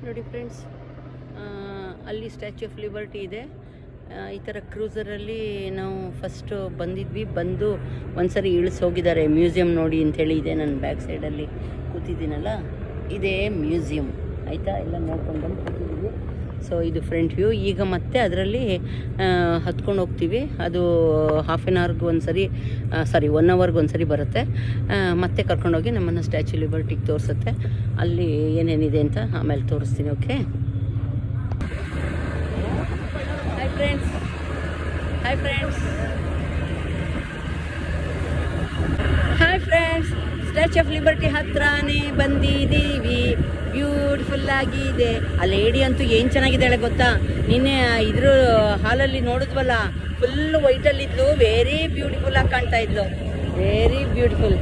ನೋಡಿ ಫ್ರೆಂಡ್ಸ್, ಅಲ್ಲಿ statue of liberty ಇದೆ. ಈ ಥರ ಕ್ರೂಸರಲ್ಲಿ ನಾವು ಫಸ್ಟು ಬಂದಿದ್ವಿ. ಬಂದು ಒಂದ್ಸರಿ ಇಳಿಸೋಗಿದ್ದಾರೆ. ಮ್ಯೂಸಿಯಂ ನೋಡಿ ಅಂಥೇಳಿ ಇದೆ. ನನ್ನ ಬ್ಯಾಕ್ ಸೈಡಲ್ಲಿ ಕೂತಿದ್ದೀನಲ್ಲ, ಇದೇ ಮ್ಯೂಸಿಯಂ ಆಯಿತಾ. ಎಲ್ಲ ನೋಡ್ಕೊಂಡು ಬಂದು ಕೂತಿದ್ದೀವಿ. ಸೊ ಇದು ಫ್ರಂಟ್ ವ್ಯೂ. ಈಗ ಮತ್ತೆ ಅದರಲ್ಲಿ ಹತ್ಕೊಂಡು ಹೋಗ್ತೀವಿ. ಅದು ಹಾಫ್ ಆನ್ ಅವರ್ಗೆ ಒಂದು ಸರಿ 1 ಅವರ್ಗೆ ಒಂದು ಸರಿ ಬರುತ್ತೆ. ಮತ್ತೆ ಕರ್ಕೊಂಡೋಗಿ ನಮ್ಮನ್ನು ಸ್ಟ್ಯಾಚ್ಯೂ ಲಿಬರ್ಟಿಗೆ ತೋರಿಸುತ್ತೆ. ಅಲ್ಲಿ ಏನೇನಿದೆ ಅಂತ ಆಮೇಲೆ ತೋರಿಸ್ತೀನಿ. Okay, hi friends. Hi friends. Hi friends, statue of liberty ಹತ್ರನೇ ಬಂದಿದ್ದೀವಿ. ಬ್ಯೂಟಿಫುಲ್ ಆಗಿದೆ. ಆ ಲೇಡಿ ಅಂತೂ ಏನು ಚೆನ್ನಾಗಿದ್ದಾಳೆ ಗೊತ್ತಾ. ನಿನ್ನೆ ಇದ್ರ ಹಾಲಲ್ಲಿ ನೋಡಿದ್ವಲ್ಲ, ಫುಲ್ ವೈಟಲ್ಲಿದ್ಲು. ವೆರಿ ಬ್ಯೂಟಿಫುಲ್ ಆಗಿ ಕಾಣ್ತಾ ಇದ್ಲು. Very beautiful.